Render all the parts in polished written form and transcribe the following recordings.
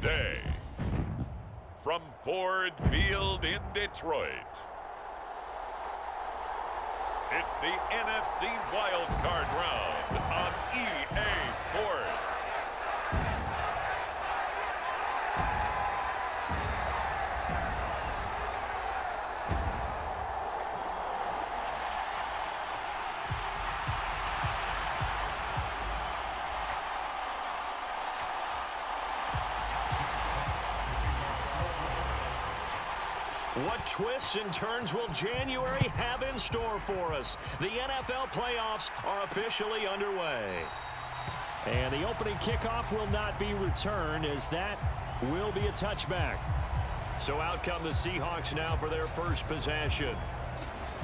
today, from Ford Field in Detroit, it's the NFC Wildcard round on EA Sports. What twists and turns will January have in store for us? The NFL playoffs are officially underway. And the opening kickoff will not be returned, as that will be a touchback. So out come the Seahawks now for their first possession.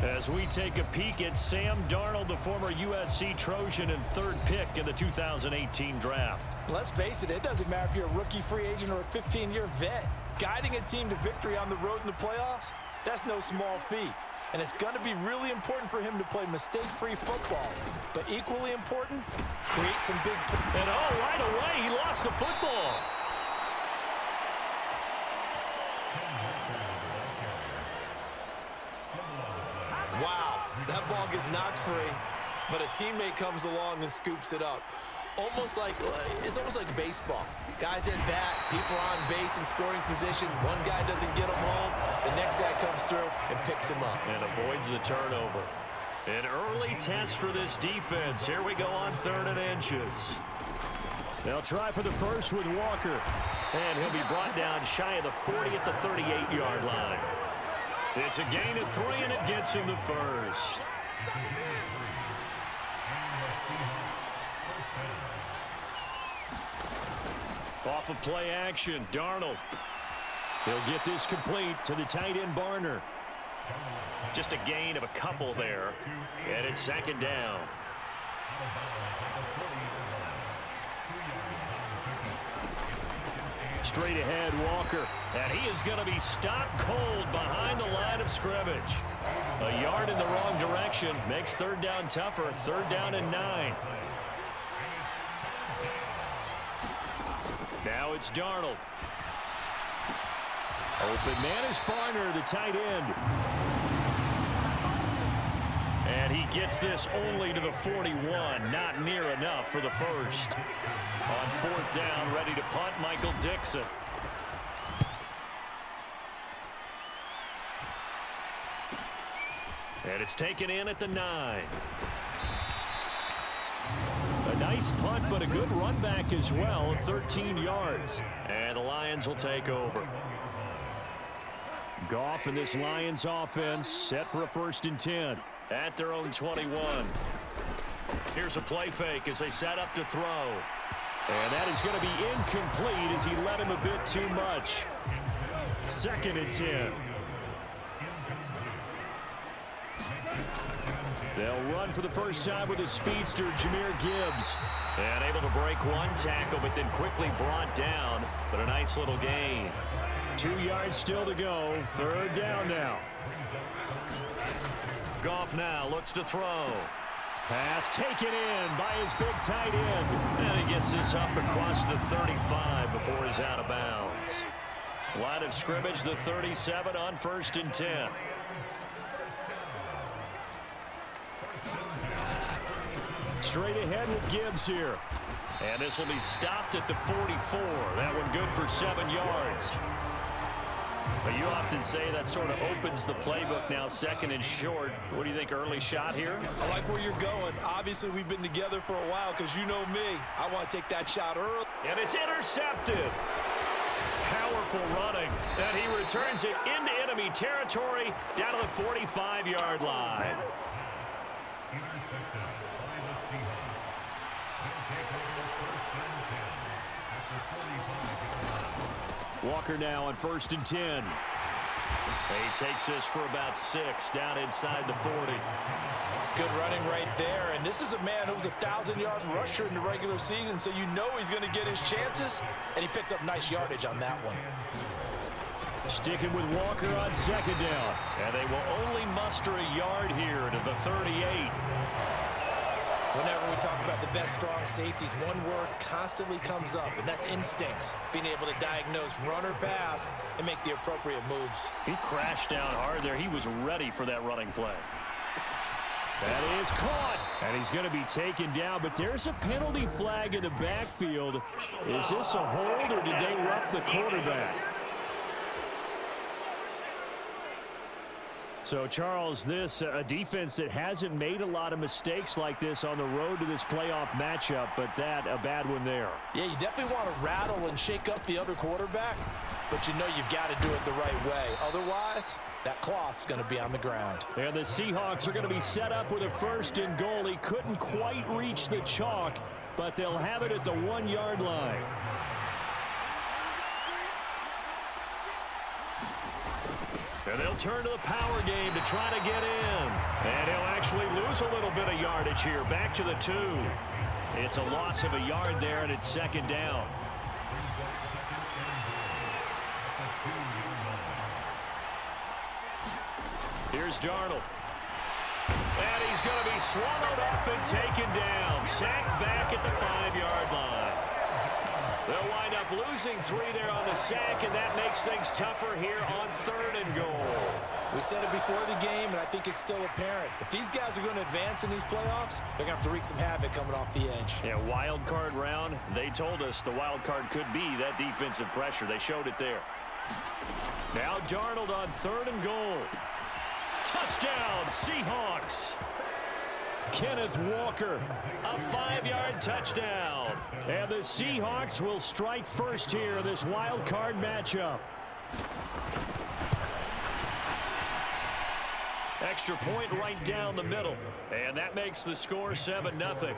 As we take a peek at Sam Darnold, the former USC Trojan and third pick in the 2018 draft. Let's face it, it doesn't matter if you're a rookie free agent or a 15-year vet. Guiding a team to victory on the road in the playoffs, that's no small feat. And it's going to be really important for him to play mistake-free football. But equally important, create some big... And right away, he lost the football. Wow, that ball gets knocked free, but a teammate comes along and scoops it up. It's almost like baseball. Guys at bat, people on base in scoring position. One guy doesn't get him home, the next guy comes through and picks him up. And avoids the turnover. An early test for this defense. Here we go on 3rd and inches. They'll try for the first with Walker. And he'll be brought down shy of the 40 at the 38-yard line. It's a gain of 3, and it gets him the first. Off of play action, Darnold. He'll get this complete to the tight end, Barner. Just a gain of a couple there, and it's 2nd down. Straight ahead, Walker, and he is going to be stopped cold behind the line of scrimmage. A yard in the wrong direction makes 3rd down tougher. 3rd down and 9. Now it's Darnold. Open man is Barner, the tight end. And he gets this only to the 41. Not near enough for the first. On 4th down, ready to punt, Michael Dixon. And it's taken in at the 9. A nice punt, but a good run back as well, 13 yards. And the Lions will take over. Goff and this Lions offense set for a 1st and 10 at their own 21. Here's a play fake as they set up to throw. And that is going to be incomplete as he led him a bit too much. 2nd and 10. They'll run for the first time with a speedster, Jahmyr Gibbs. And able to break one tackle, but then quickly brought down. But a nice little gain. 2 yards still to go. 3rd down now. Goff now looks to throw. Pass taken in by his big tight end. And he gets this up across the 35 before he's out of bounds. Line of scrimmage, the 37 on 1st and 10. Straight ahead with Gibbs here. And this will be stopped at the 44. That one good for 7 yards. But you often say that sort of opens the playbook now, 2nd and short. What do you think, early shot here? I like where you're going. Obviously, we've been together for a while because you know me. I want to take that shot early. And it's intercepted. Powerful running. And he returns it into enemy territory down to the 45-yard line. Walker now on 1st and 10. He takes this for about 6 down inside the 40. Good running right there. And this is a man who was a 1,000-yard rusher in the regular season, so you know he's going to get his chances, and he picks up nice yardage on that one. Sticking with Walker on 2nd down. And they will only muster a yard here to the 38. Whenever we talk about the best strong safeties, one word constantly comes up, and that's instincts. Being able to diagnose run or pass and make the appropriate moves. He crashed down hard there. He was ready for that running play. That is caught. And he's going to be taken down, but there's a penalty flag in the backfield. Is this a hold, or did they rough the quarterback? So, Charles, this a defense that hasn't made a lot of mistakes like this on the road to this playoff matchup, but that a bad one there. Yeah, you definitely want to rattle and shake up the other quarterback, but you know you've got to do it the right way. Otherwise, that cloth's going to be on the ground. And the Seahawks are going to be set up with a 1st and goal. He couldn't quite reach the chalk, but they'll have it at the 1-yard line. And they'll turn to the power game to try to get in. And he'll actually lose a little bit of yardage here. Back to the 2. It's a loss of a yard there, and it's 2nd down. Here's Darnold. And he's going to be swallowed up and taken down. Sacked back at the 5-yard line. They'll wind up losing 3 there on the sack, and that makes things tougher here on 3rd and goal. We said it before the game, and I think it's still apparent. If these guys are going to advance in these playoffs, they're going to have to wreak some havoc coming off the edge. Yeah, wild card round. They told us the wild card could be that defensive pressure. They showed it there. Now Darnold on 3rd and goal. Touchdown, Seahawks. Kenneth Walker, a 5-yard touchdown. And the Seahawks will strike first here in this wild card matchup. Extra point right down the middle. And that makes the score 7-0.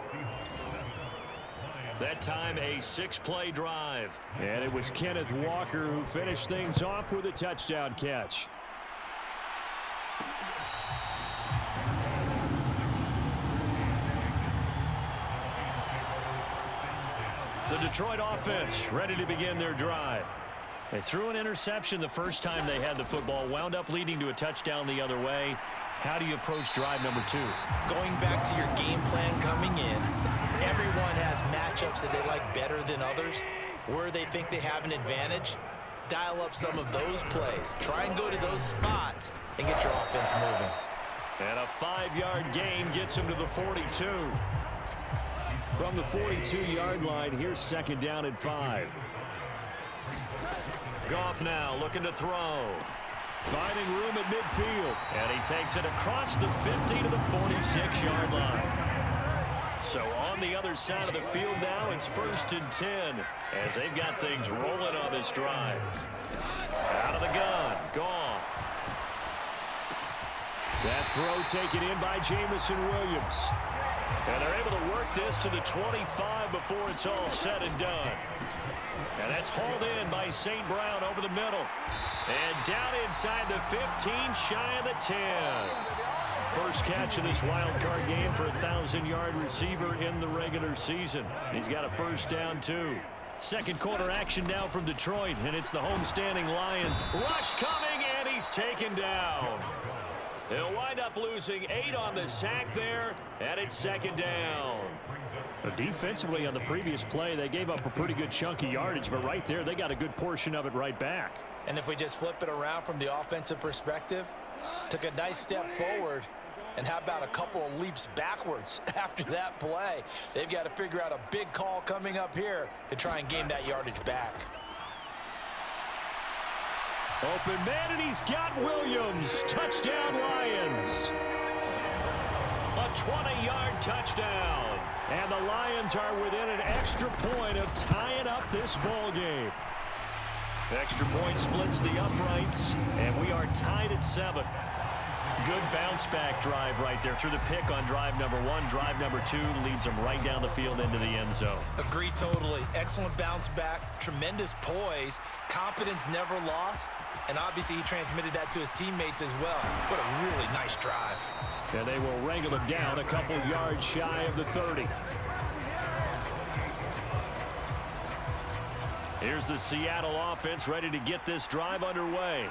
That time a 6-play drive. And it was Kenneth Walker who finished things off with a touchdown catch. The Detroit offense ready to begin their drive. They threw an interception the first time they had the football, wound up leading to a touchdown the other way. How do you approach drive number 2? Going back to your game plan coming in, everyone has matchups that they like better than others. Where they think they have an advantage, dial up some of those plays. Try and go to those spots and get your offense moving. And a 5-yard gain gets him to the 42. From the 42-yard line, here's 2nd down and 5. Goff now looking to throw. Finding room at midfield. And he takes it across the 50 to the 46-yard line. So on the other side of the field now, it's 1st and 10 as they've got things rolling on this drive. Out of the gun, Goff. That throw taken in by Jamison Williams. And they're able to work this to the 25 before it's all said and done. And that's hauled in by St. Brown over the middle. And down inside the 15, shy of the 10. First catch of this wild card game for a 1,000-yard receiver in the regular season. He's got a 1st down, too. 2nd quarter action now from Detroit, and it's the homestanding Lion. Rush coming, and he's taken down. They'll wind up losing 8 on the sack there, and it's 2nd down. Defensively on the previous play, they gave up a pretty good chunk of yardage, but right there, they got a good portion of it right back. And if we just flip it around from the offensive perspective, took a nice step forward, and how about a couple of leaps backwards after that play? They've got to figure out a big call coming up here to try and gain that yardage back. Open man, and he's got Williams. Touchdown, Lions. A 20-yard touchdown. And the Lions are within an extra point of tying up this ball game. Extra point splits the uprights, and we are tied at 7. Good bounce-back drive right there through the pick on drive number 1. Drive number 2 leads them right down the field into the end zone. Agree totally. Excellent bounce back, tremendous poise, confidence never lost, and obviously he transmitted that to his teammates as well. What a really nice drive. And they will wrangle him down a couple yards shy of the 30. Here's the Seattle offense ready to get this drive underway.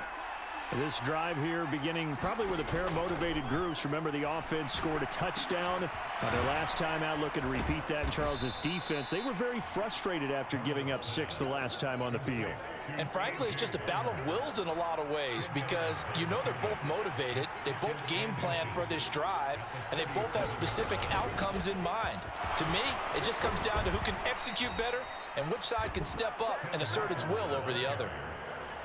This drive here beginning probably with a pair of motivated groups. Remember, the offense scored a touchdown their last time out, looking to repeat that in Charles's defense. They were very frustrated after giving up 6 the last time on the field. And frankly, it's just a battle of wills in a lot of ways because you know they're both motivated. They both game plan for this drive, and they both have specific outcomes in mind. To me, it just comes down to who can execute better and which side can step up and assert its will over the other.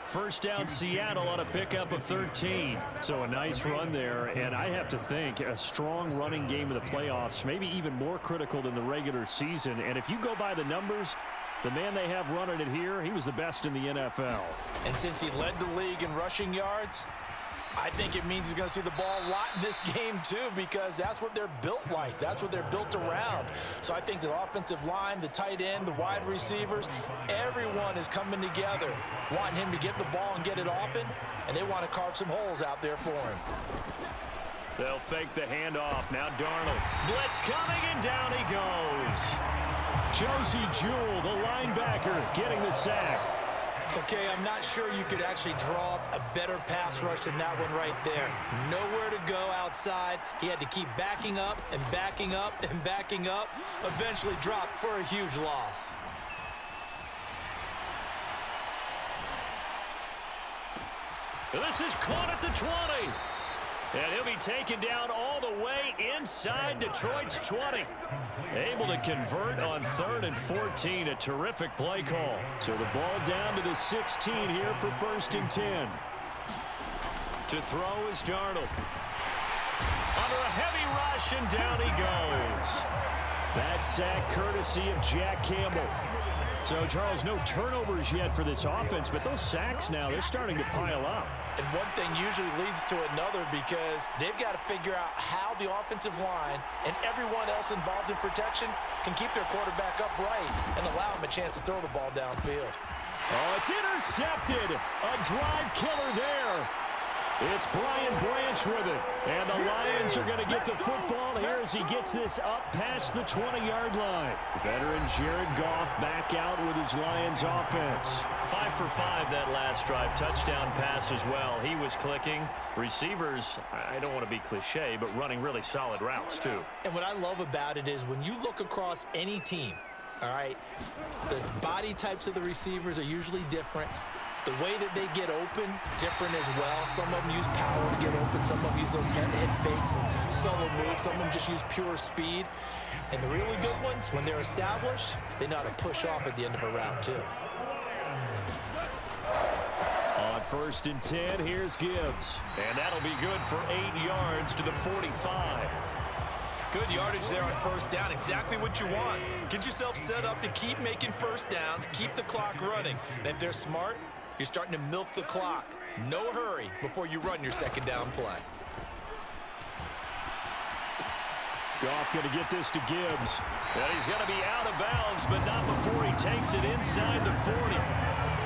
First down, Seattle on a pickup of 13. So a nice run there, and I have to think a strong running game in the playoffs, maybe even more critical than the regular season. And if you go by the numbers, the man they have running it here, he was the best in the NFL. And since he led the league in rushing yards, I think it means he's going to see the ball a lot in this game too, because that's what they're built like. That's what they're built around. So I think the offensive line, the tight end, the wide receivers, everyone is coming together, wanting him to get the ball and get it often, and they want to carve some holes out there for him. They'll fake the handoff. Now Darnold. Blitz coming, and down he goes. Josie Jewell, the linebacker, getting the sack. Okay, I'm not sure you could actually draw up a better pass rush than that one right there. Nowhere to go outside. He had to keep backing up and backing up and backing up. Eventually dropped for a huge loss. This is caught at the 20. And he'll be taken down all the way inside Detroit's 20. Able to convert on 3rd and 14. A terrific play call. So the ball down to the 16 here for 1st and 10. To throw is Darnold. Under a heavy rush, and down he goes. That sack courtesy of Jack Campbell. So, Charles, no turnovers yet for this offense, but those sacks now, they're starting to pile up. And one thing usually leads to another because they've got to figure out how the offensive line and everyone else involved in protection can keep their quarterback upright and allow him a chance to throw the ball downfield. Oh, it's intercepted. A drive killer there. It's Brian Branch with it. And the Lions are going to get the football here as he gets this up past the 20-yard line. Veteran Jared Goff back out with his Lions offense. 5 for 5 that last drive. Touchdown pass as well. He was clicking. Receivers, I don't want to be cliche, but running really solid routes too. And what I love about it is when you look across any team, all right, the body types of the receivers are usually different. The way that they get open, different as well. Some of them use power to get open. Some of them use those head fakes and solo moves. Some of them just use pure speed. And the really good ones, when they're established, they know how to push off at the end of a route, too. On 1st and 10, here's Gibbs. And that'll be good for 8 yards to the 45. Good yardage there on 1st down. Exactly what you want. Get yourself set up to keep making 1st downs, keep the clock running. And if they're smart, you're starting to milk the clock. No hurry before you run your 2nd down play. Goff going to get this to Gibbs. And he's going to be out of bounds, but not before he takes it inside the 40.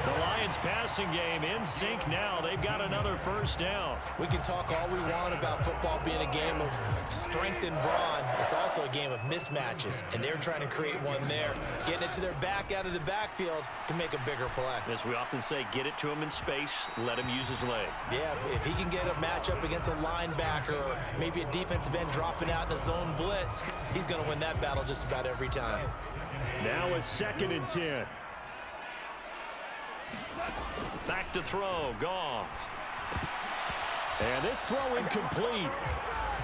The Lions passing game in sync now. They've got another 1st down. We can talk all we want about football being a game of strength and brawn. It's also a game of mismatches, and they're trying to create one there, getting it to their back out of the backfield to make a bigger play. As we often say, get it to him in space, let him use his leg. Yeah, if he can get a matchup against a linebacker or maybe a defensive end dropping out in a zone blitz, he's going to win that battle just about every time. Now a 2nd and 10. Back to throw, Goff. And this throw incomplete.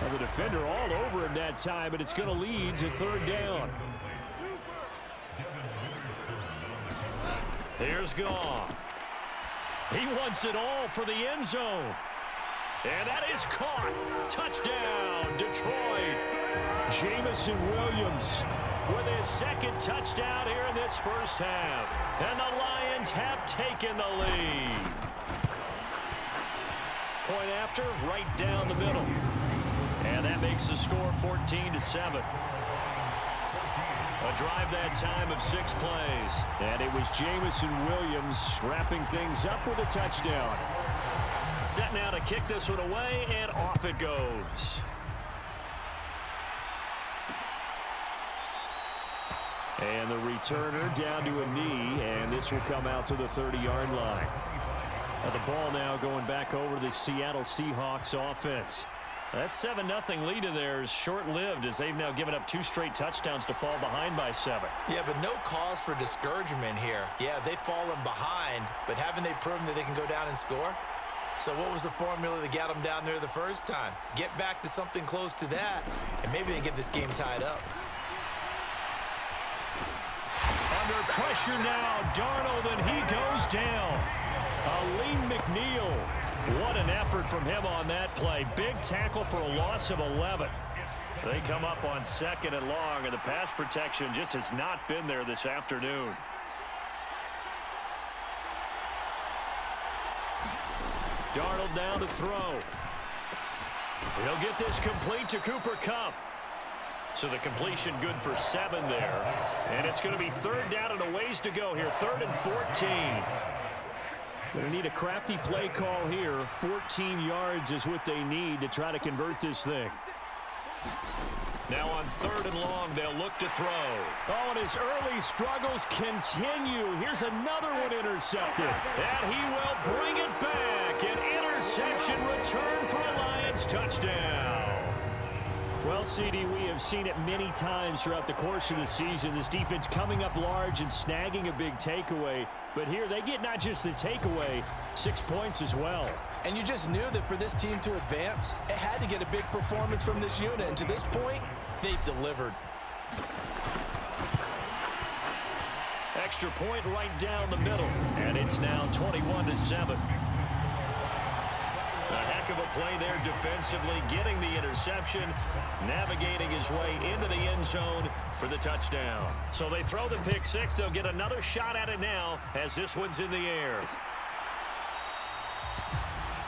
Well, the defender all over him that time, but it's going to lead to 3rd down. Here's Goff. He wants it all for the end zone. And that is caught. Touchdown, Detroit. Jamison Williams with his 2nd touchdown here in this 1st half. And the Lions have taken the lead. Point after, right down the middle. And that makes the score 14-7. A drive that time of 6 plays. And it was Jamison Williams wrapping things up with a touchdown. Set now to kick this one away, and off it goes. And the returner down to a knee, and this will come out to the 30-yard line. The ball now going back over to the Seattle Seahawks offense. That 7-0 lead of theirs short-lived as they've now given up 2 straight touchdowns to fall behind by 7. Yeah, but no cause for discouragement here. Yeah, they've fallen behind, but haven't they proven that they can go down and score? So what was the formula that got them down there the first time? Get back to something close to that, and maybe they get this game tied up. Under pressure now, Darnold, and he goes down. Aleem McNeil. What an effort from him on that play. Big tackle for a loss of 11. They come up on 2nd and long, and the pass protection just has not been there this afternoon. Darnold now to throw. He'll get this complete to Cooper Kupp. So the completion good for 7 there. And it's going to be 3rd down and a ways to go here. 3rd and 14. Going to need a crafty play call here. 14 yards is what they need to try to convert this thing. Now on 3rd and long, they'll look to throw. Oh, and his early struggles continue. Here's another one intercepted. And he will bring it back. An interception return for a Lions touchdown. Well, CD, we have seen it many times throughout the course of the season. This defense coming up large and snagging a big takeaway. But here they get not just the takeaway, 6 points as well. And you just knew that for this team to advance, it had to get a big performance from this unit. And to this point, they've delivered. Extra point right down the middle. And it's now 21-7. A heck of a play there defensively, getting the interception, navigating his way into the end zone for the touchdown. So they throw the pick 6. They'll get another shot at it now as this one's in the air.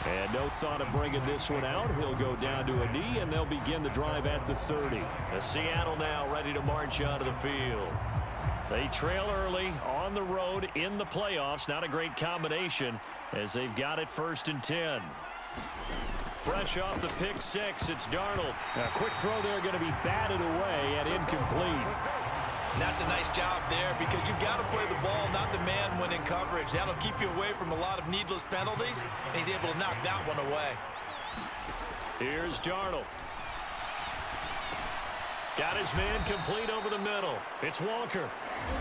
And no thought of bringing this one out. He'll go down to a knee, and they'll begin the drive at the 30. Seattle now ready to march onto the field. They trail early on the road in the playoffs. Not a great combination as they've got it 1st and 10. Fresh off the pick 6, it's Darnold. A quick throw there going to be batted away and incomplete. And that's a nice job there because you've got to play the ball, not the man when in coverage. That'll keep you away from a lot of needless penalties, and he's able to knock that one away. Here's Darnold. Got his man complete over the middle. It's Walker.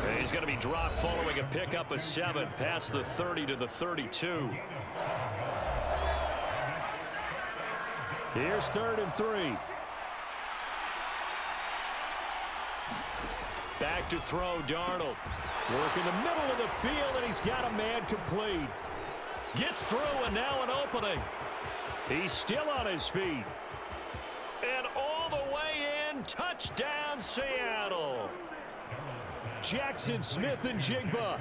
And he's going to be dropped following a pickup of 7 past the 30 to the 32. Here's 3rd and 3. Back to throw, Darnold. Work in the middle of the field, and he's got a man complete. Gets through, and now an opening. He's still on his feet. And all the way in, touchdown Seattle. Jackson Smith and Jigba,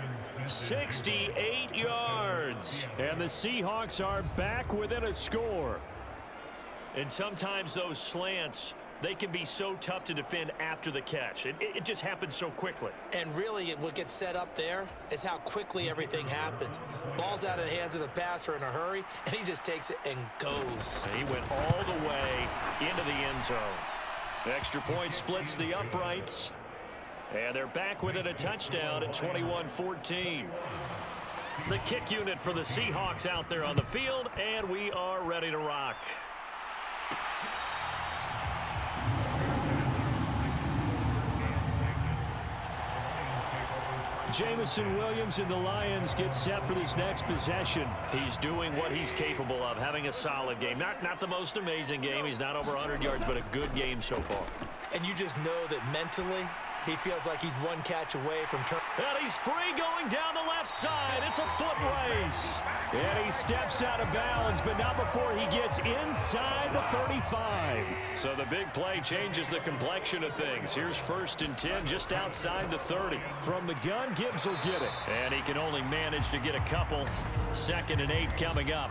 68 yards. And the Seahawks are back within a score. And sometimes those slants, they can be so tough to defend after the catch. It just happens so quickly. And really, what gets set up there is how quickly everything happens. Ball's out of the hands of the passer in a hurry, and he just takes it and goes. And he went all the way into the end zone. Extra point splits the uprights. And they're back within a touchdown at 21-14. The kick unit for the Seahawks out there on the field, and we are ready to rock. Jamison Williams and the Lions get set for this next possession. He's doing what he's capable of, having a solid game. Not the most amazing game. He's not over 100 yards, but a good game so far. And you just know that mentally, he feels like he's one catch away from turn. And he's free going down the left side. It's a foot race. And he steps out of bounds, but not before he gets inside the 35. So the big play changes the complexion of things. Here's 1st and 10 just outside the 30. From the gun, Gibbs will get it. And he can only manage to get a couple. 2nd and 8 coming up.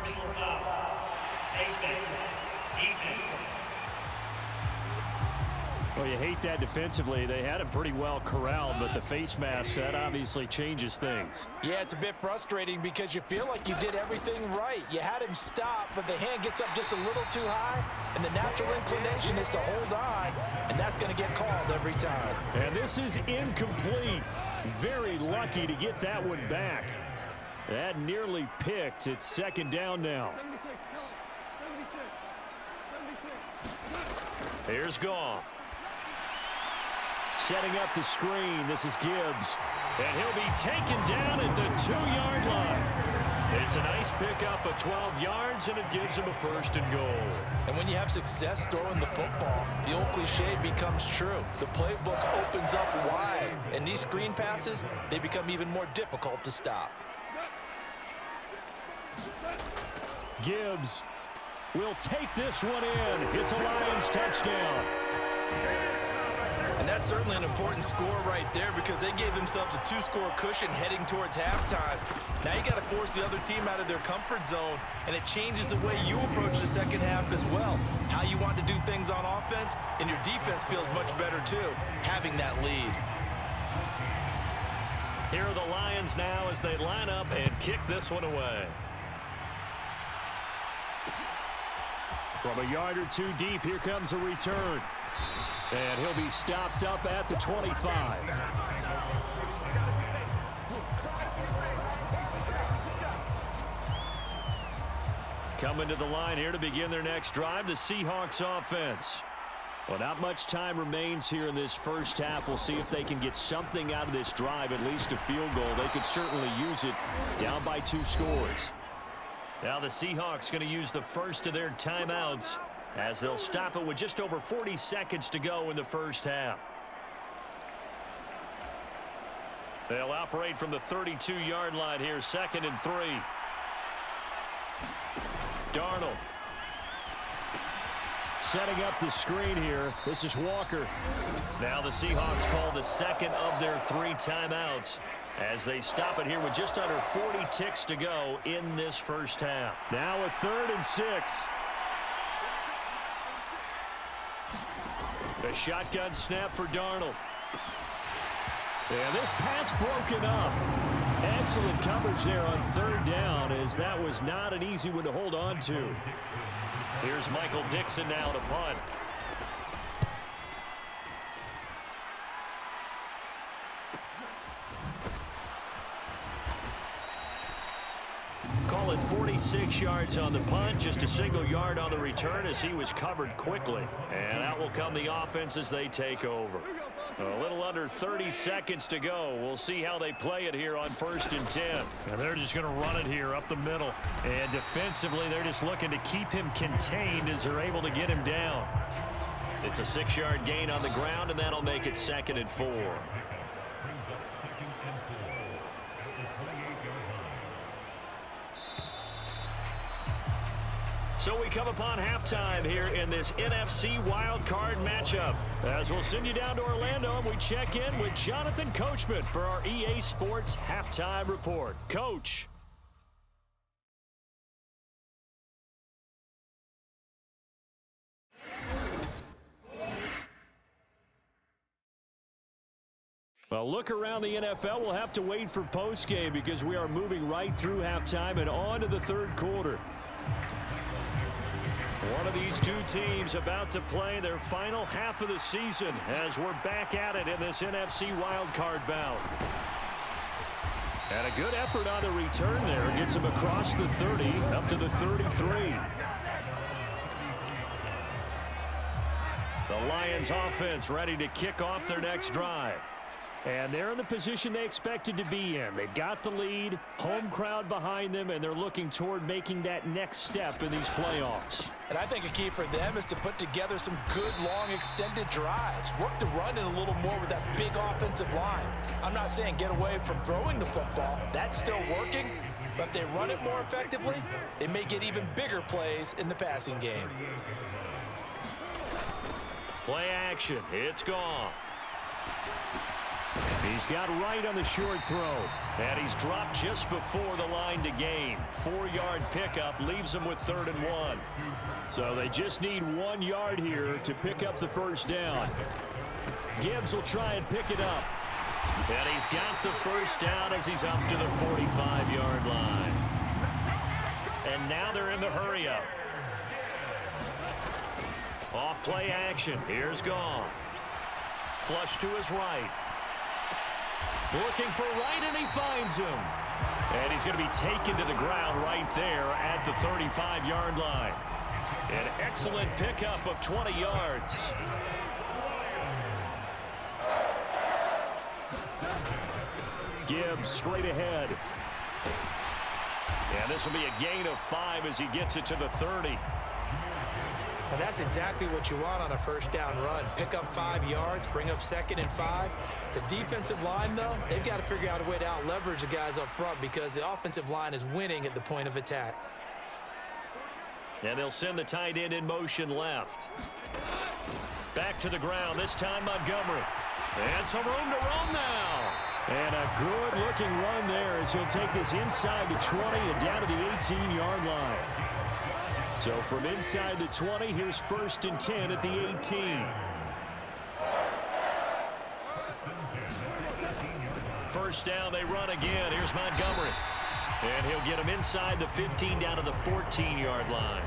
Well, you hate that defensively. They had him pretty well corralled, but the face mask, that obviously changes things. Yeah, it's a bit frustrating because you feel like you did everything right. You had him stop, but the hand gets up just a little too high, and the natural inclination is to hold on, and that's going to get called every time. And this is incomplete. Very lucky to get that one back. That nearly picked. It's second down now. Here's Goff. Setting up the screen. This is Gibbs. And he'll be taken down at the 2-yard line. It's a nice pickup of 12 yards, and it gives him a first and goal. And when you have success throwing the football, the old cliche becomes true. The playbook opens up wide, and these screen passes, they become even more difficult to stop. Gibbs will take this one in. It's a Lions touchdown. And that's certainly an important score right there because they gave themselves a 2-score cushion heading towards halftime. Now you got to force the other team out of their comfort zone, and it changes the way you approach the second half as well. How you want to do things on offense, and your defense feels much better too, having that lead. Here are the Lions now as they line up and kick this one away. From a yard or two deep, here comes a return. And he'll be stopped up at the 25. Coming to the line here to begin their next drive, the Seahawks offense. Well, not much time remains here in this first half. We'll see if they can get something out of this drive, at least a field goal. They could certainly use it down by 2 scores. Now the Seahawks going to use the first of their timeouts as they'll stop it with just over 40 seconds to go in the first half. They'll operate from the 32-yard line here, 2nd and 3. Darnold. Setting up the screen here. This is Walker. Now the Seahawks call the second of their 3 timeouts as they stop it here with just under 40 ticks to go in this first half. Now a 3rd and 6. A shotgun snap for Darnold. And this pass broken up. Excellent coverage there on 3rd down, as that was not an easy one to hold on to. Here's Michael Dixon now to punt. Call it 46 yards on the punt, just a single yard on the return as he was covered quickly. And out will come the offense as they take over. A little under 30 seconds to go. We'll see how they play it here on 1st and 10. And they're just going to run it here up the middle. And defensively, they're just looking to keep him contained as they're able to get him down. It's a 6-yard gain on the ground, and that'll make it 2nd and 4. So we come upon halftime here in this NFC Wildcard matchup. As we'll send you down to Orlando, and we check in with Jonathan Coachman for our EA Sports Halftime Report. Coach. Well, look around the NFL. We'll have to wait for postgame because we are moving right through halftime and on to the 3rd quarter. One of these 2 teams about to play their final half of the season as we're back at it in this NFC wildcard bout. And a good effort on the return there. Gets him across the 30 up to the 33. The Lions offense ready to kick off their next drive. And they're in the position they expected to be in. They've got the lead, home crowd behind them, and they're looking toward making that next step in these playoffs. And I think a key for them is to put together some good, long, extended drives. Work the run in a little more with that big offensive line. I'm not saying get away from throwing the football. That's still working. But if they run it more effectively, they may get even bigger plays in the passing game. Play action. It's Goff. He's got right on the short throw. And he's dropped just before the line to gain. 4-yard pickup leaves him with 3rd and 1. So they just need 1 yard here to pick up the first down. Gibbs will try and pick it up. And he's got the first down as he's up to the 45-yard line. And now they're in the hurry-up. Off play action. Here's Goff. Flush to his right. Looking for right, and he finds him. And he's going to be taken to the ground right there at the 35-yard line. An excellent pickup of 20 yards. Gibbs straight ahead. And this will be a gain of 5 as he gets it to the 30. And that's exactly what you want on a first down run. Pick up 5 yards, bring up 2nd and 5. The defensive line, though, they've got to figure out a way to out-leverage the guys up front because the offensive line is winning at the point of attack. And they'll send the tight end in motion left. Back to the ground, this time Montgomery. And some room to run now. And a good-looking run there as he'll take this inside the 20 and down to the 18-yard line. So from inside the 20, here's 1st and 10 at the 18. First down, they run again. Here's Montgomery. And he'll get him inside the 15 down to the 14-yard line.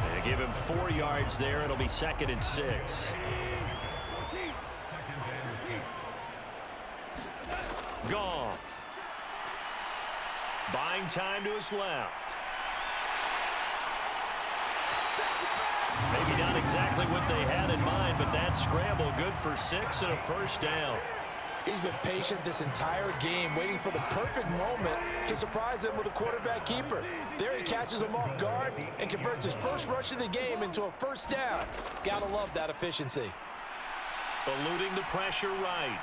And they give him 4 yards there. It'll be 2nd and 6. Goff. Buying time to his left. Maybe not exactly what they had in mind, but that scramble good for 6 and a first down. He's been patient this entire game, waiting for the perfect moment to surprise them with a quarterback keeper. There he catches him off guard and converts his first rush of the game into a first down. Gotta love that efficiency. Eluding the pressure right.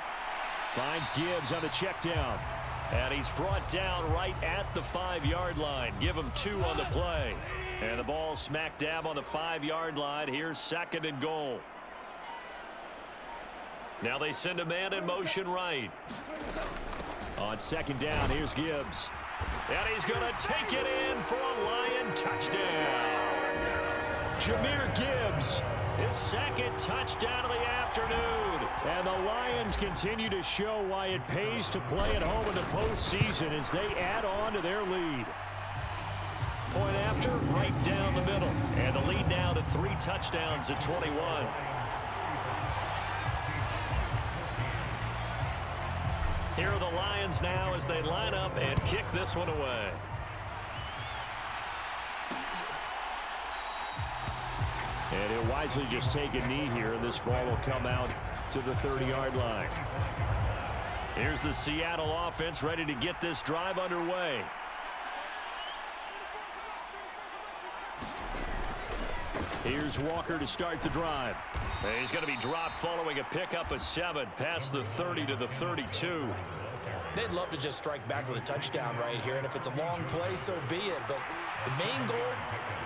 Finds Gibbs on a check down. And he's brought down right at the 5-yard line. Give him 2 on the play. And the ball smack dab on the 5-yard line. Here's 2nd and goal. Now they send a man in motion right. On 2nd down, here's Gibbs. And he's going to take it in for a Lion touchdown. Jahmyr Gibbs, his 2nd touchdown of the afternoon. And the Lions continue to show why it pays to play at home in the postseason as they add on to their lead. Point after, right down the middle. And the lead now to 3 touchdowns at 21. Here are the Lions now as they line up and kick this one away. And he'll wisely just take a knee here, and this ball will come out to the 30-yard line. Here's the Seattle offense ready to get this drive underway. Here's Walker to start the drive. And he's going to be dropped following a pickup of 7 past the 30 to the 32. They'd love to just strike back with a touchdown right here, and if it's a long play, so be it. But the main goal,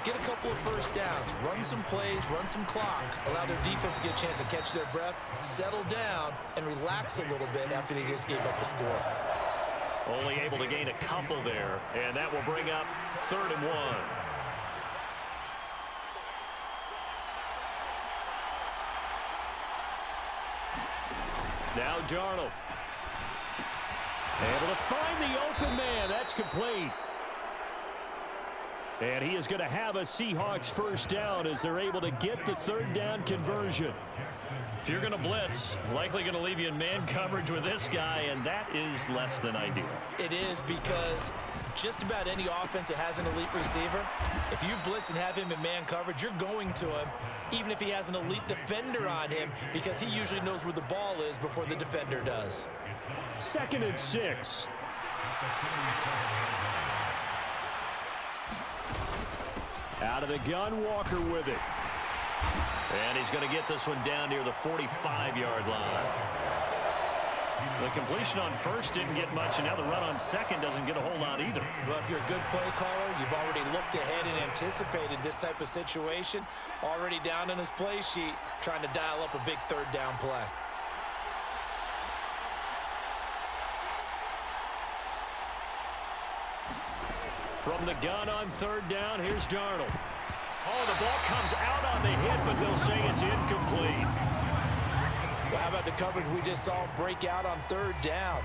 get a couple of first downs, run some plays, run some clock, allow their defense to get a chance to catch their breath, settle down, and relax a little bit after they just gave up a score. Only able to gain a couple there, and that will bring up 3rd and 1. Now Darnold. Able to find the open man. That's complete. And he is going to have a Seahawks first down as they're able to get the 3rd down conversion. If you're going to blitz, likely going to leave you in man coverage with this guy, and that is less than ideal. It is because just about any offense that has an elite receiver, if you blitz and have him in man coverage, you're going to him, even if he has an elite defender on him, because he usually knows where the ball is before the defender does. 2nd and 6. Out of the gun, Walker with it. And he's going to get this one down near the 45-yard line. The completion on 1st didn't get much, and now the run on 2nd doesn't get a whole lot either. Well, if you're a good play caller, you've already looked ahead and anticipated this type of situation. Already down on his play sheet, trying to dial up a big 3rd down play. From the gun on 3rd down, here's Darnold. Oh, the ball comes out on the hit, but they'll say it's incomplete. Well, how about the coverage we just saw break out on 3rd down?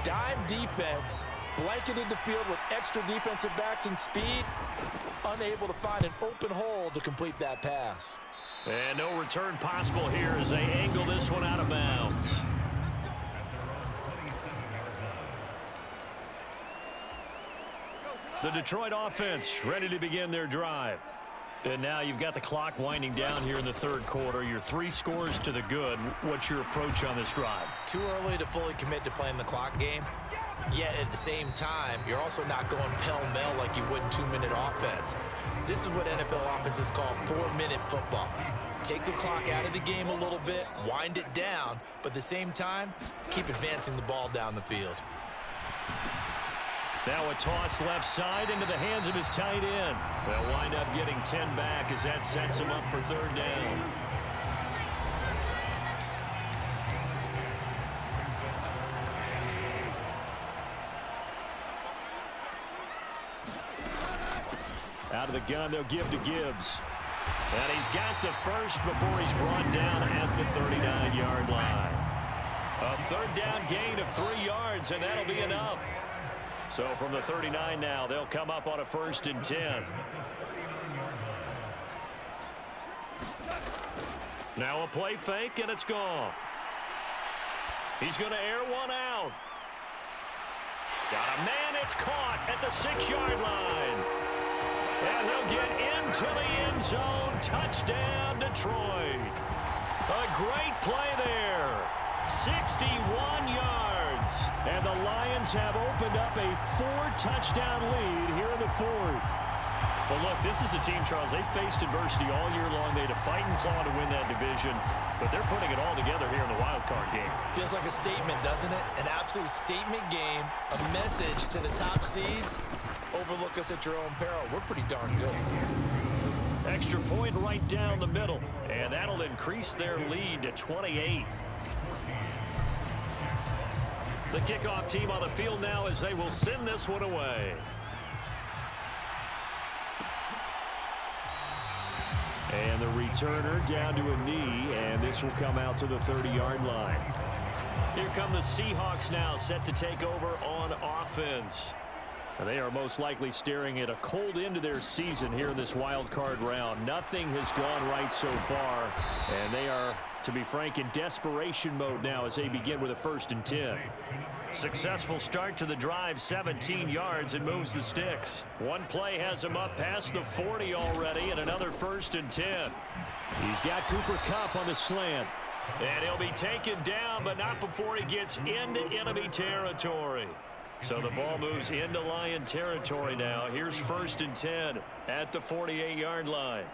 Dime defense, blanketed the field with extra defensive backs and speed, unable to find an open hole to complete that pass. And no return possible here as they angle this one out of bounds. The Detroit offense ready to begin their drive. And now you've got the clock winding down here in the third quarter. You're 3 scores to the good. What's your approach on this drive? Too early to fully commit to playing the clock game. Yet at the same time, you're also not going pell-mell like you would in 2-minute offense. This is what NFL offenses call 4-minute football. Take the clock out of the game a little bit, wind it down, but at the same time, keep advancing the ball down the field. Now a toss left side into the hands of his tight end. They'll wind up getting 10 back as that sets him up for third down. Out of the gun, they'll give to Gibbs. And he's got the first before he's brought down at the 39-yard line. A third down gain of 3 yards, and that'll be enough. So from the 39 now, they'll come up on a 1st and 10. Now a play fake, and it's Goff. He's going to air one out. Got a man, it's caught at the 6-yard line. And he'll get into the end zone. Touchdown, Detroit. A great play there. 61 yards. And the Lions have opened up a 4-touchdown lead here in the 4th. Well, look, this is a team, Charles. They faced adversity all year long. They had to fight and claw to win that division. But they're putting it all together here in the wild card game. Feels like a statement, doesn't it? An absolute statement game. A message to the top seeds. Overlook us at your own peril. We're pretty darn good. Extra point right down the middle. And that'll increase their lead to 28. The kickoff team on the field now as they will send this one away. And the returner down to a knee, and this will come out to the 30-yard line. Here come the Seahawks now, set to take over on offense. And they are most likely staring at a cold end to their season here in this wild card round. Nothing has gone right so far, and they are, to be frank, in desperation mode now as they begin with a 1st and 10. Successful start to the drive, 17 yards, and moves the sticks. One play has him up past the 40 already, and another 1st and 10. He's got Cooper Kupp on the slant. And he'll be taken down, but not before he gets into enemy territory. So the ball moves into Lion territory now. Here's 1st and 10 at the 48-yard line.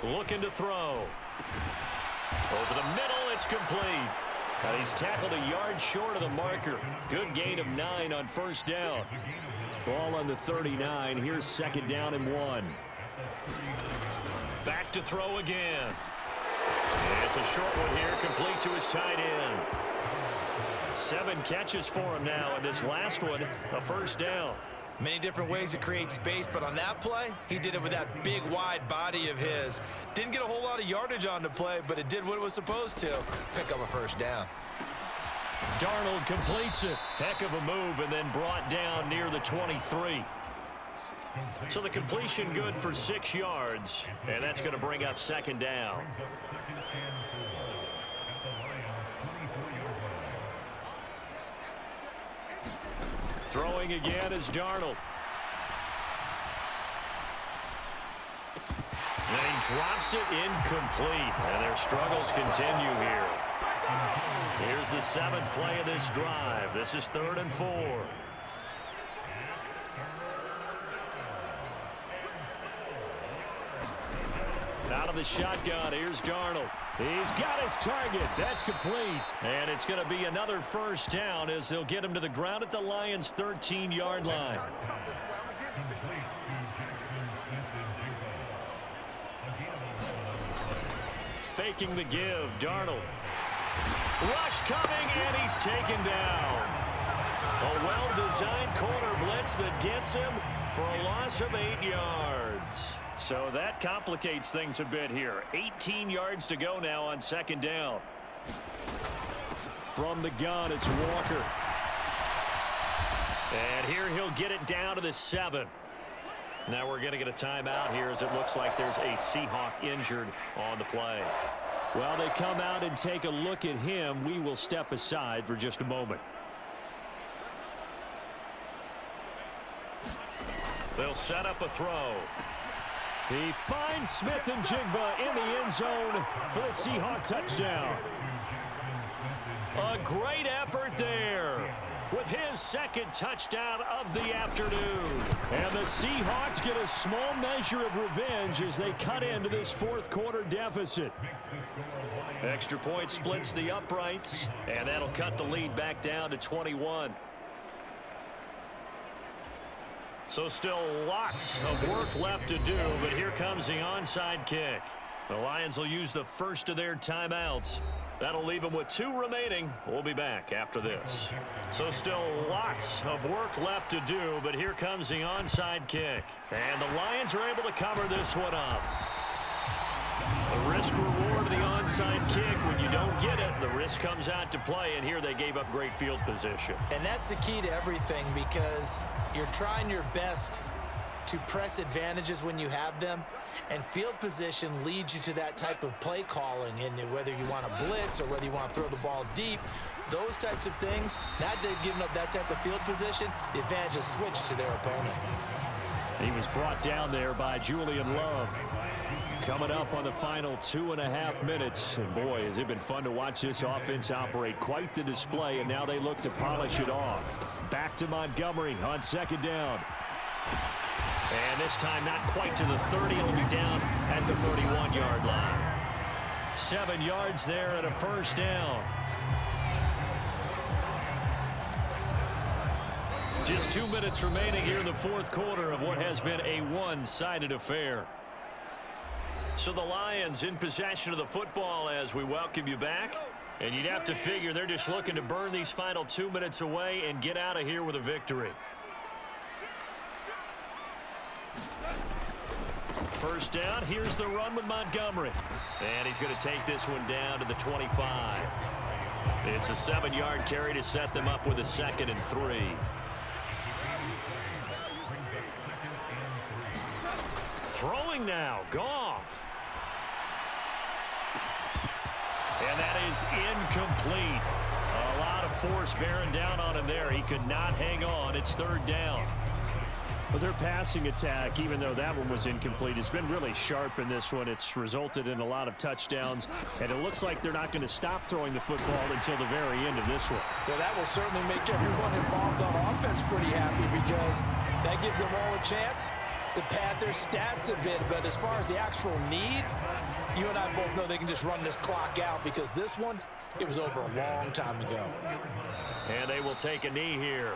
Looking to throw. Over the middle, it's complete. And he's tackled a yard short of the marker. Good gain of 9 on 1st down. Ball on the 39. Here's 2nd down and 1. Back to throw again. And it's a short one here, complete to his tight end. 7 catches for him now, and this last one, a 1st down. Many different ways to create space, but on that play, he did it with that big, wide body of his. Didn't get a whole lot of yardage on the play, but it did what it was supposed to. Pick up a 1st down. Darnold completes it. Heck of a move, and then brought down near the 23. So the completion good for 6 yards, and that's going to bring up 2nd down. Throwing again is Darnold. And he drops it incomplete. And their struggles continue here. Here's the 7th play of this drive. This is 3rd and 4. Out of the shotgun, here's Darnold. He's got his target. That's complete. And it's going to be another 1st down as they'll get him to the ground at the Lions' 13-yard line. Faking the give, Darnold. Rush coming, and he's taken down. A well-designed corner blitz that gets him for a loss of 8 yards. So that complicates things a bit here. 18 yards to go now on 2nd down. From the gun, it's Walker. And here he'll get it down to the 7. Now we're going to get a timeout here as it looks like there's a Seahawk injured on the play. Well, they come out and take a look at him. We will step aside for just a moment. They'll set up a throw. He finds Smith and Jigba in the end zone for the Seahawks touchdown. A great effort there with his second touchdown of the afternoon. And the Seahawks get a small measure of revenge as they cut into this fourth quarter deficit. Extra point splits the uprights, and that'll cut the lead back down to 21. So still lots of work left to do, but here comes the onside kick. The Lions will use the first of their timeouts. That'll leave them with 2 remaining. We'll be back after this. So still lots of work left to do, but here comes the onside kick. And the Lions are able to cover this one up. The risk-reward of the onside kick, when you don't get it, the risk comes out to play, and here they gave up great field position. And that's the key to everything, because you're trying your best to press advantages when you have them, and field position leads you to that type of play calling, and whether you want to blitz or whether you want to throw the ball deep, those types of things. Now that they've given up that type of field position, the advantage is switched to their opponent. He was brought down there by Julian Love. Coming up on the final 2.5 minutes. And boy, has it been fun to watch this offense operate. Quite the display, and now they look to polish it off. Back to Montgomery on second down. And this time not quite to the 30. It'll be down at the 31-yard line. 7 yards there and a first down. Just 2 minutes remaining here in the fourth quarter of what has been a one-sided affair. So the Lions in possession of the football as we welcome you back. And you'd have to figure they're just looking to burn these final 2 minutes away and get out of here with a victory. First down, here's the run with Montgomery. And he's going to take this one down to the 25. It's a 7-yard carry to set them up with a 2nd and 3. Throwing now, Goff. And that is incomplete. A lot of force bearing down on him there. He could not hang on. It's 3rd down. Well, their passing attack, even though that one was incomplete, has been really sharp in this one. It's resulted in a lot of touchdowns, and it looks like they're not going to stop throwing the football until the very end of this one. Well, that will certainly make everyone involved on offense pretty happy, because that gives them all a chance to pad their stats a bit. But as far as the actual need, you and I both know they can just run this clock out, because this one, it was over a long time ago. And they will take a knee here.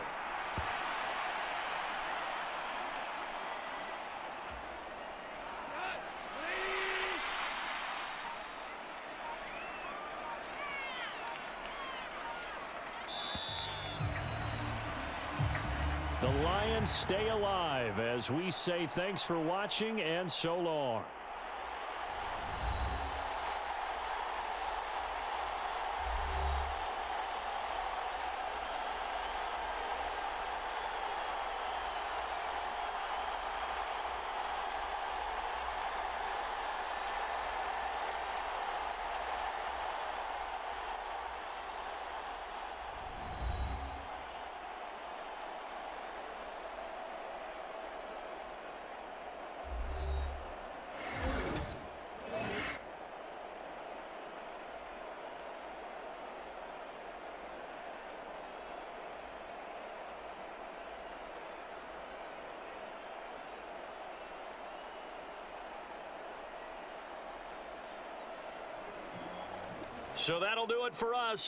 The Lions stay alive as we say thanks for watching and so long. So that'll do it for us.